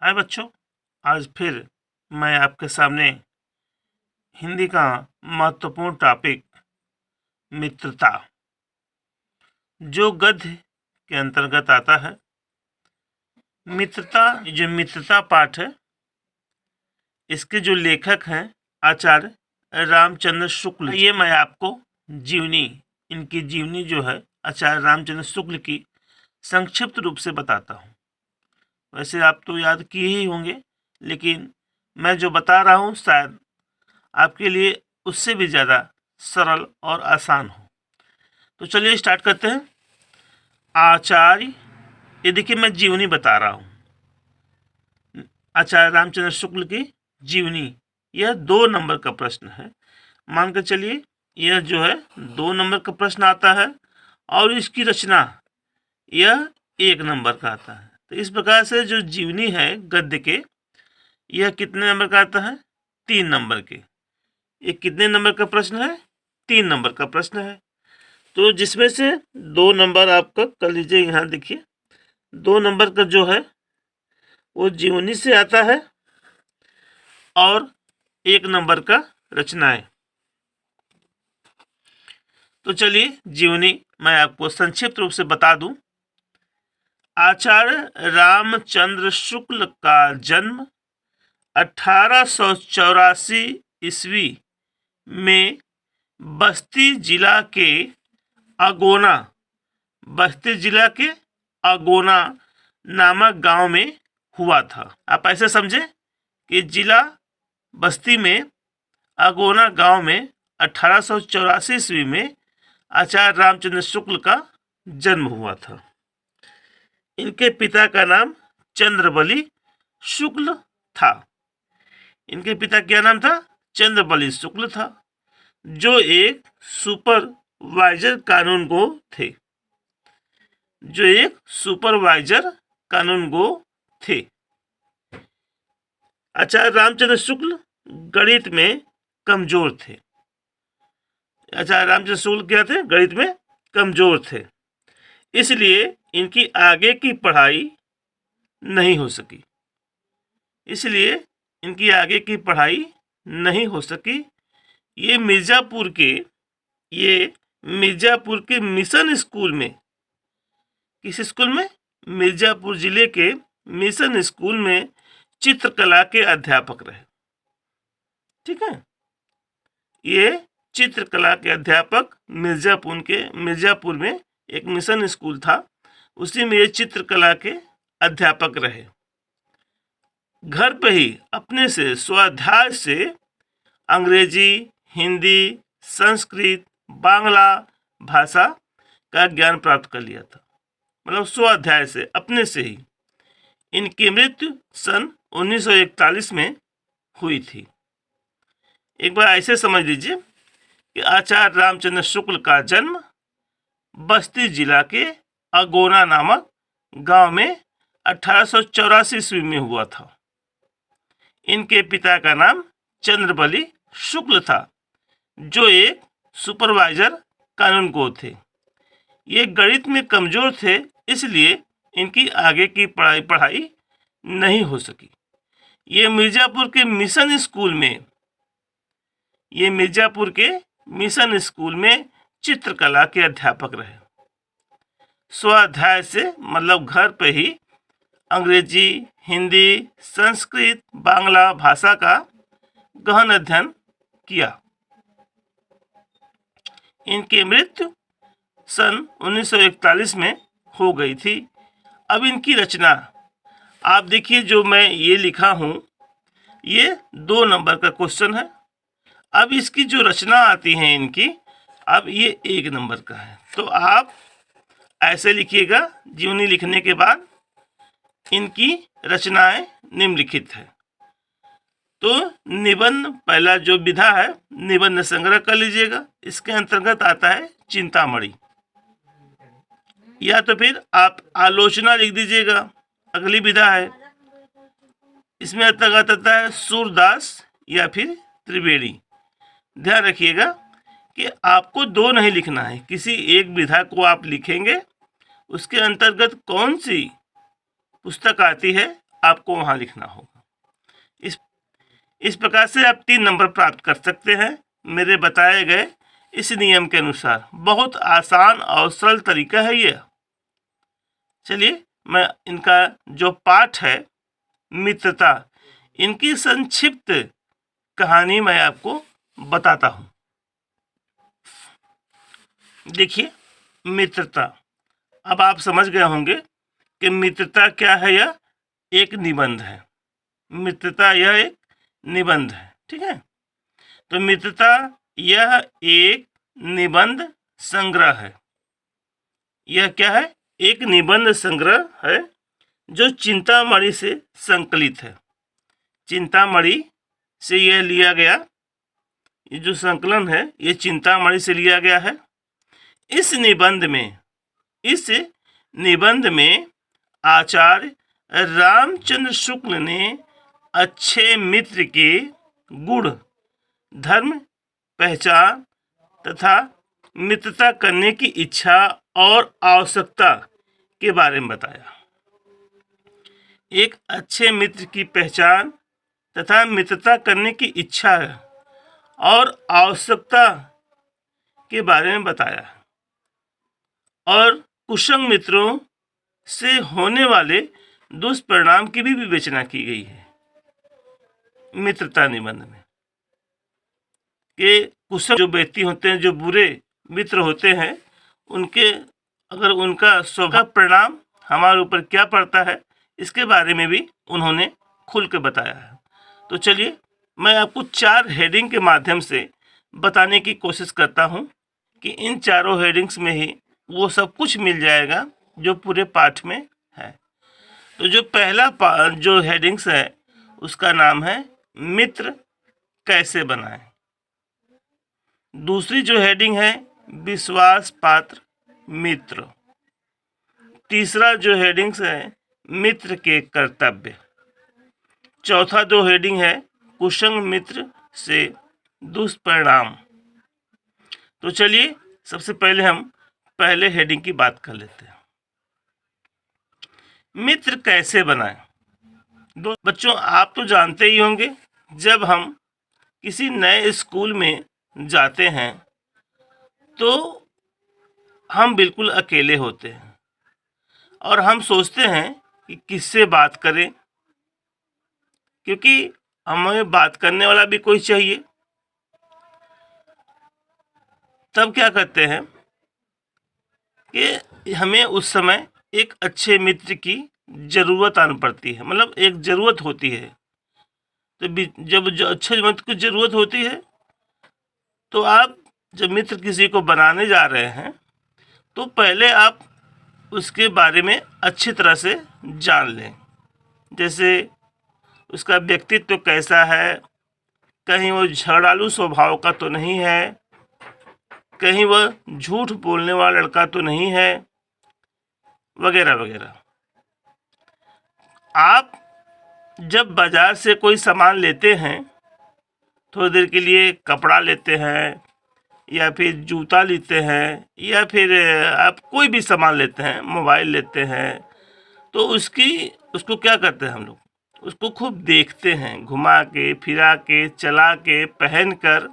हाय बच्चों, आज फिर मैं आपके सामने हिंदी का महत्वपूर्ण टॉपिक मित्रता जो गद्य के अंतर्गत आता है। मित्रता पाठ है, इसके जो लेखक हैं आचार्य रामचंद्र शुक्ल। ये मैं आपको इनकी जीवनी जो है आचार्य रामचंद्र शुक्ल की संक्षिप्त रूप से बताता हूँ। वैसे आप तो याद किए ही होंगे, लेकिन मैं जो बता रहा हूँ शायद आपके लिए उससे भी ज़्यादा सरल और आसान हो। तो चलिए स्टार्ट करते हैं। आचार्य, ये देखिए मैं जीवनी बता रहा हूँ, आचार्य रामचंद्र शुक्ल की जीवनी। यह 2 नंबर का प्रश्न है। मान कर चलिए यह जो है 2 नंबर का प्रश्न आता है और इसकी रचना यह 1 नंबर का आता है। तो इस प्रकार से जो जीवनी है गद्य के, यह कितने नंबर का आता है? 3 नंबर के। ये कितने नंबर का प्रश्न है? 3 नंबर का प्रश्न है। तो जिसमें से 2 नंबर आपका कर लीजिए, यहाँ देखिए 2 नंबर का जो है वो जीवनी से आता है और 1 नंबर का रचनाएं। तो चलिए जीवनी मैं आपको संक्षिप्त रूप से बता दूं। आचार्य रामचंद्र शुक्ल का जन्म 1884 ईस्वी में बस्ती जिला के अगोना नामक गांव में हुआ था। आप ऐसे समझे कि जिला बस्ती में अगोना गांव में 1884 ईस्वी में आचार्य रामचंद्र शुक्ल का जन्म हुआ था। इनके पिता का नाम चंद्रबली शुक्ल था। इनके पिता क्या नाम था? चंद्रबली शुक्ल था, जो एक सुपरवाइजर कानूनगो थे। आचार्य रामचंद्र शुक्ल गणित में कमजोर थे। आचार्य रामचंद्र शुक्ल क्या थे? गणित में कमजोर थे, इसलिए इनकी आगे की पढ़ाई नहीं हो सकी। ये मिर्जापुर के मिशन स्कूल में, किस स्कूल में? मिर्जापुर जिले के मिशन स्कूल में चित्रकला के अध्यापक रहे। ठीक है, ये चित्रकला के अध्यापक मिर्जापुर में एक मिशन स्कूल था, उसी में ये चित्रकला के अध्यापक रहे। घर पे ही अपने से स्वाध्याय से अंग्रेजी, हिंदी, संस्कृत, बांग्ला भाषा का ज्ञान प्राप्त कर लिया था। मतलब स्वाध्याय से, अपने से ही। इनकी मृत्यु सन 1941 में हुई थी। एक बार ऐसे समझ लीजिए कि आचार्य रामचंद्र शुक्ल का जन्म बस्ती जिला के अगोना नामक गांव में 1884 ईस्वी में हुआ था। इनके पिता का नाम चंद्रबली शुक्ल था, जो एक सुपरवाइजर कानूनगो थे। ये गणित में कमजोर थे, इसलिए इनकी आगे की पढ़ाई नहीं हो सकी। ये मिर्जापुर के मिशन स्कूल में चित्रकला के अध्यापक रहे। स्वाध्याय से मतलब घर पे ही अंग्रेजी, हिंदी, संस्कृत, बांग्ला भाषा का गहन अध्ययन किया। इनकी मृत्यु सन 1941 में हो गई थी। अब इनकी रचना आप देखिए, जो मैं ये लिखा हूँ ये 2 नंबर का क्वेश्चन है। अब इसकी जो रचना आती है इनकी, अब ये 1 नंबर का है। तो आप ऐसे लिखिएगा, जीवनी लिखने के बाद इनकी रचनाएं निम्नलिखित है। तो निबंध, पहला जो विधा है निबंध संग्रह कर लीजिएगा। इसके अंतर्गत आता है चिंतामणि, या तो फिर आप आलोचना लिख दीजिएगा। अगली विधा है, इसमें अंतर्गत आता है सूरदास या फिर त्रिवेणी। ध्यान रखिएगा कि आपको 2 नहीं लिखना है, किसी एक विधा को आप लिखेंगे। उसके अंतर्गत कौन सी पुस्तक आती है आपको वहाँ लिखना होगा। इस प्रकार से आप 3 नंबर प्राप्त कर सकते हैं मेरे बताए गए इस नियम के अनुसार। बहुत आसान और सरल तरीका है ये। चलिए मैं इनका जो पाठ है मित्रता, इनकी संक्षिप्त कहानी मैं आपको बताता हूँ। देखिए मित्रता, अब आप समझ गए होंगे कि मित्रता क्या है। यह एक निबंध है। मित्रता यह एक निबंध है, ठीक है। तो मित्रता यह एक निबंध संग्रह है। यह क्या है? एक निबंध संग्रह है जो चिंतामणि से संकलित है। चिंतामणि से यह लिया गया, ये जो संकलन है ये चिंतामणि से लिया गया है। इस निबंध में आचार्य रामचंद्र शुक्ल ने अच्छे मित्र के गुण, धर्म, पहचान तथा मित्रता करने की इच्छा और आवश्यकता के बारे में बताया। एक अच्छे मित्र की पहचान तथा मित्रता करने की इच्छा और आवश्यकता के बारे में बताया और कुसंग मित्रों से होने वाले दुष्परिणाम की भी विवेचना की गई है मित्रता निबंध में। कि कुसंग जो व्यक्ति होते हैं, जो बुरे मित्र होते हैं, उनके अगर उनका स्वभाव परिणाम हमारे ऊपर क्या पड़ता है, इसके बारे में भी उन्होंने खुल के बताया है। तो चलिए मैं आपको 4 हेडिंग के माध्यम से बताने की कोशिश करता हूँ कि इन चारों हेडिंग्स में ही वो सब कुछ मिल जाएगा जो पूरे पाठ में है। तो जो पहला जो हेडिंग्स है उसका नाम है मित्र कैसे बनाएं। दूसरी जो हेडिंग है विश्वास पात्र मित्र। तीसरा जो हेडिंग्स है मित्र के कर्तव्य। चौथा जो हेडिंग है कुसंग मित्र से दुष्परिणाम। तो चलिए सबसे पहले हम पहले हेडिंग की बात कर लेते हैं। मित्र कैसे बनाएं। बच्चों आप तो जानते ही होंगे, जब हम किसी नए स्कूल में जाते हैं तो हम बिल्कुल अकेले होते हैं और हम सोचते हैं कि किससे बात करें, क्योंकि हमें बात करने वाला भी कोई चाहिए। तब क्या करते हैं कि हमें उस समय एक अच्छे मित्र की ज़रूरत आन पड़ती है, मतलब एक ज़रूरत होती है। तो जब जो अच्छे मित्र की ज़रूरत होती है तो आप जब मित्र किसी को बनाने जा रहे हैं तो पहले आप उसके बारे में अच्छी तरह से जान लें। जैसे उसका व्यक्तित्व कैसा है, कहीं वो झगड़ालू स्वभाव का तो नहीं है, कहीं वह झूठ बोलने वाला लड़का तो नहीं है, वगैरह वगैरह। आप जब बाज़ार से कोई सामान लेते हैं, थोड़ी देर के लिए कपड़ा लेते हैं या फिर जूता लेते हैं या फिर आप कोई भी सामान लेते हैं, मोबाइल लेते हैं, तो उसको क्या करते हैं हम लोग, उसको खूब देखते हैं, घुमा के फिरा के चला के पहन कर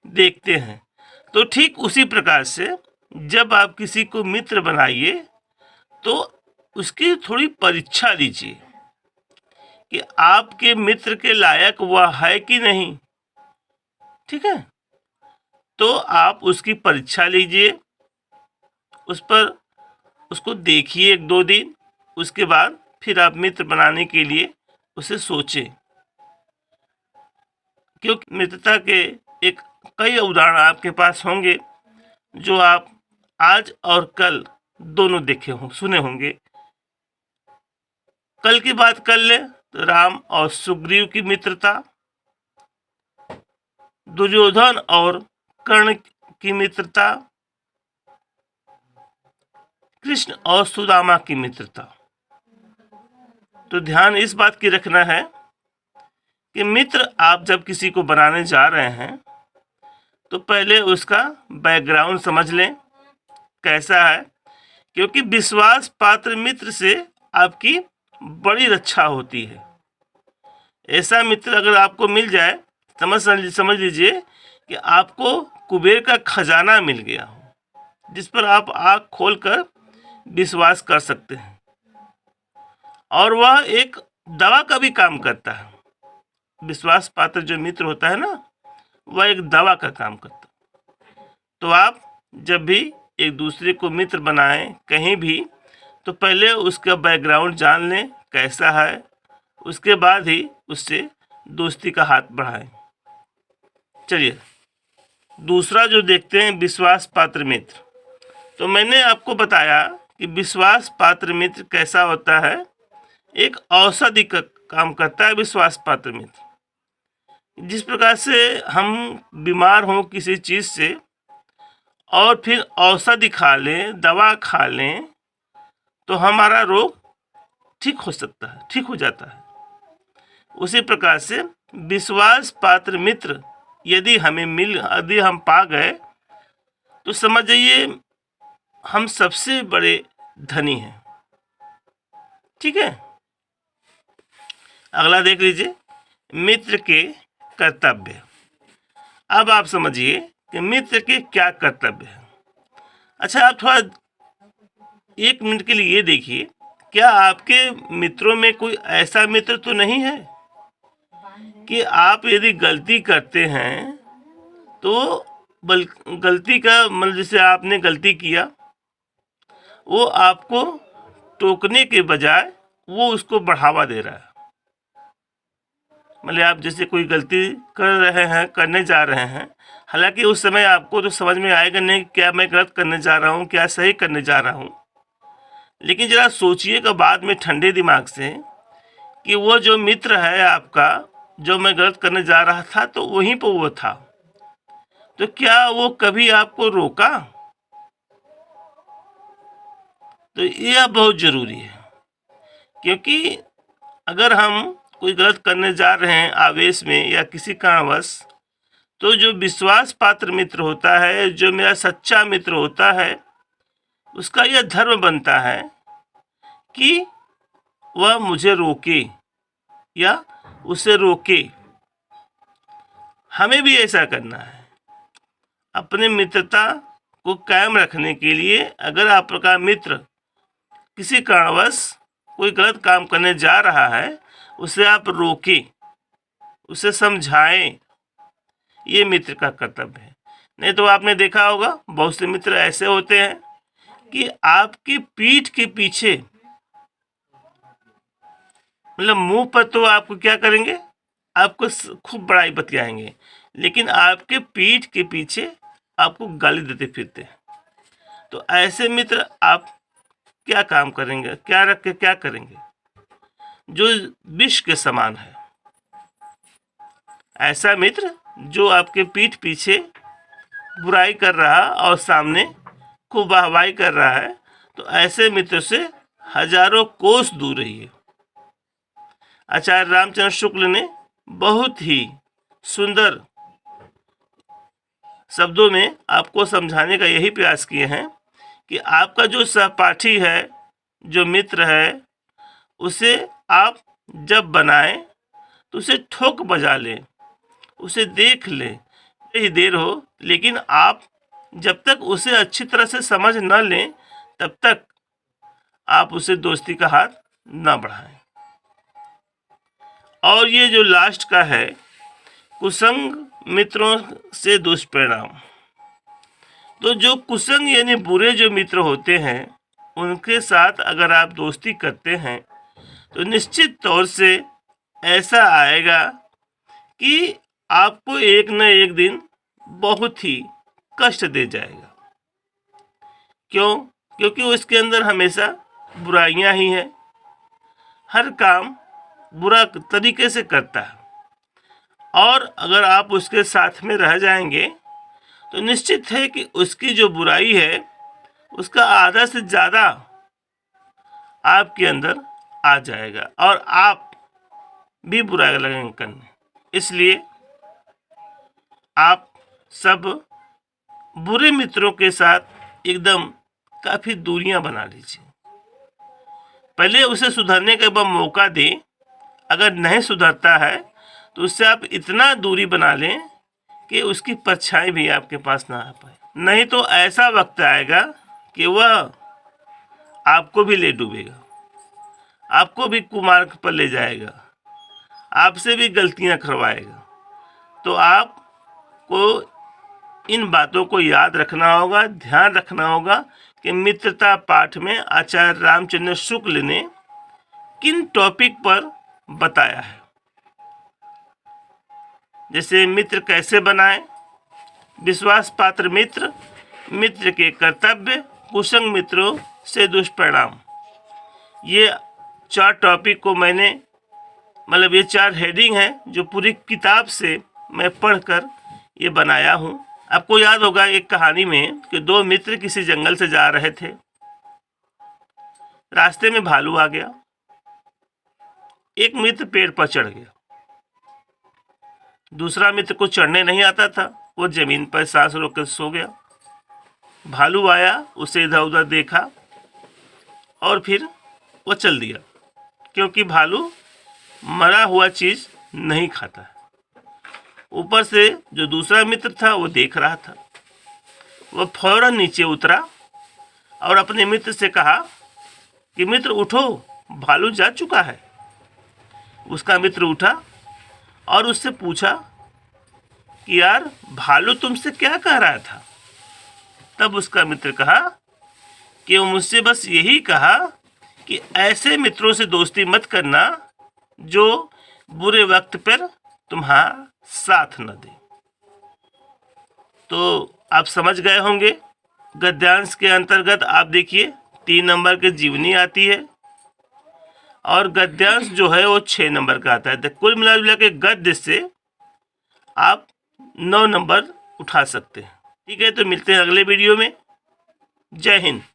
देखते हैं। तो ठीक उसी प्रकार से जब आप किसी को मित्र बनाइए तो उसकी थोड़ी परीक्षा लीजिए कि आपके मित्र के लायक वह है कि नहीं। ठीक है, तो आप उसकी परीक्षा लीजिए, उसको देखिए 1-2 दिन, उसके बाद फिर आप मित्र बनाने के लिए उसे सोचें। क्योंकि मित्रता के एक कई उदाहरण आपके पास होंगे जो आप आज और कल दोनों देखे हों, सुने होंगे। कल की बात कर ले तो राम और सुग्रीव की मित्रता, दुर्योधन और कर्ण की मित्रता, कृष्ण और सुदामा की मित्रता। तो ध्यान इस बात की रखना है कि मित्र आप जब किसी को बनाने जा रहे हैं तो पहले उसका बैकग्राउंड समझ लें कैसा है, क्योंकि विश्वास पात्र मित्र से आपकी बड़ी रक्षा होती है। ऐसा मित्र अगर आपको मिल जाए, समझ लीजिए कि आपको कुबेर का खजाना मिल गया हो, जिस पर आप आँख खोलकर विश्वास कर सकते हैं। और वह एक दवा का भी काम करता है। विश्वास पात्र जो मित्र होता है ना, वह एक दवा का काम करता है। तो आप जब भी एक दूसरे को मित्र बनाएं कहीं भी, तो पहले उसका बैकग्राउंड जान लें कैसा है, उसके बाद ही उससे दोस्ती का हाथ बढ़ाएं। चलिए दूसरा जो देखते हैं, विश्वास पात्र मित्र। तो मैंने आपको बताया कि विश्वास पात्र मित्र कैसा होता है। एक औषधि का काम करता है विश्वास पात्र मित्र। जिस प्रकार से हम बीमार हों किसी चीज़ से और फिर औषधि खा लें, दवा खा लें, तो हमारा रोग ठीक हो सकता है, ठीक हो जाता है। उसी प्रकार से विश्वास पात्र मित्र यदि हम पा गए, तो समझ जाइए हम सबसे बड़े धनी हैं। ठीक है, अगला देख लीजिए, मित्र के कर्तव्य। अब आप समझिए कि मित्र के क्या कर्तव्य हैं। अच्छा, आप थोड़ा 1 मिनट के लिए ये देखिए, क्या आपके मित्रों में कोई ऐसा मित्र तो नहीं है कि आप यदि गलती करते हैं तो गलती का मतलब जैसे आपने गलती किया, वो आपको टोकने के बजाय वो उसको बढ़ावा दे रहा है। मतलब आप जैसे कोई गलती कर रहे हैं, करने जा रहे हैं, हालांकि उस समय आपको तो समझ में आएगा नहीं क्या मैं गलत करने जा रहा हूँ, क्या सही करने जा रहा हूँ। लेकिन ज़रा सोचिएगा बाद में ठंडे दिमाग से कि वो जो मित्र है आपका, जो मैं गलत करने जा रहा था तो वहीं पर वो था, तो क्या वो कभी आपको रोका? तो यह बहुत ज़रूरी है, क्योंकि अगर हम कोई गलत करने जा रहे हैं आवेश में या किसी कारणवश, तो जो विश्वास पात्र मित्र होता है, जो मेरा सच्चा मित्र होता है, उसका यह धर्म बनता है कि वह मुझे रोके या उसे रोके। हमें भी ऐसा करना है। अपने मित्रता को कायम रखने के लिए अगर आपका मित्र किसी कारणवश कोई गलत काम करने जा रहा है, उसे आप रोकें, उसे समझाएं, ये मित्र का कर्तव्य है। नहीं तो आपने देखा होगा बहुत से मित्र ऐसे होते हैं कि आपकी पीठ के पीछे, मतलब मुंह पर तो आपको क्या करेंगे, आपको खूब बड़ाई बतियाएंगे, लेकिन आपके पीठ के पीछे आपको गाली देते फिरते हैं। तो ऐसे मित्र आप क्या काम करेंगे, क्या रख के क्या करेंगे? जो विष के समान है। ऐसा मित्र जो आपके पीठ पीछे बुराई कर रहा और सामने खूब वाहवाही कर रहा है, तो ऐसे मित्र से हजारों कोस दूर रहिए। आचार्य रामचंद्र शुक्ल ने बहुत ही सुंदर शब्दों में आपको समझाने का यही प्रयास किए हैं कि आपका जो सहपाठी है, जो मित्र है, उसे आप जब बनाएं तो उसे ठोक बजा लें, उसे देख लें, ही देर हो, लेकिन आप जब तक उसे अच्छी तरह से समझ न लें तब तक आप उसे दोस्ती का हाथ न बढ़ाएं। और ये जो लास्ट का है, कुसंग मित्रों से दुष्परिणाम। तो जो कुसंग यानी बुरे जो मित्र होते हैं, उनके साथ अगर आप दोस्ती करते हैं तो निश्चित तौर से ऐसा आएगा कि आपको एक न एक दिन बहुत ही कष्ट दे जाएगा। क्यों? क्योंकि उसके अंदर हमेशा बुराइयां ही हैं, हर काम बुरा तरीके से करता है। और अगर आप उसके साथ में रह जाएंगे तो निश्चित है कि उसकी जो बुराई है उसका आधा से ज़्यादा आपके अंदर आ जाएगा और आप भी बुरा लगेंगे करने। इसलिए आप सब बुरे मित्रों के साथ एकदम काफ़ी दूरियां बना लीजिए। पहले उसे सुधरने का मौका दें। अगर नहीं सुधरता है तो उससे आप इतना दूरी बना लें कि उसकी परछाई भी आपके पास ना आ पाए। नहीं तो ऐसा वक्त आएगा कि वह आपको भी ले डूबेगा, आपको भी कुमार्ग पर ले जाएगा, आपसे भी गलतियां करवाएगा। तो आपको इन बातों को याद रखना होगा, ध्यान रखना होगा कि मित्रता पाठ में आचार्य रामचंद्र शुक्ल ने किन टॉपिक पर बताया है। जैसे मित्र कैसे बनाएं, विश्वास पात्र मित्र, मित्र के कर्तव्य, कुसंग मित्रों से दुष्परिणाम। ये 4 टॉपिक को मैंने ये 4 हेडिंग है जो पूरी किताब से मैं पढ़कर ये बनाया हूँ। आपको याद होगा एक कहानी में कि 2 मित्र किसी जंगल से जा रहे थे। रास्ते में भालू आ गया। एक मित्र पेड़ पर चढ़ गया, दूसरा मित्र को चढ़ने नहीं आता था, वो जमीन पर सांस रोककर सो गया। भालू आया, उसे इधर उधर देखा और फिर वो चल दिया, क्योंकि भालू मरा हुआ चीज नहीं खाता है। ऊपर से जो दूसरा मित्र था वो देख रहा था। वह फौरन नीचे उतरा और अपने मित्र से कहा कि मित्र उठो, भालू जा चुका है। उसका मित्र उठा और उससे पूछा कि यार भालू तुमसे क्या कह रहा था। तब उसका मित्र कहा कि वो मुझसे बस यही कहा कि ऐसे मित्रों से दोस्ती मत करना जो बुरे वक्त पर तुम्हारा साथ न दे। तो आप समझ गए होंगे। गद्यांश के अंतर्गत आप देखिए 3 नंबर की जीवनी आती है और गद्यांश जो है वो 6 नंबर का आता है। तो कुल मिला के गद्य से आप 9 नंबर उठा सकते हैं। ठीक है, तो मिलते हैं अगले वीडियो में। जय हिंद।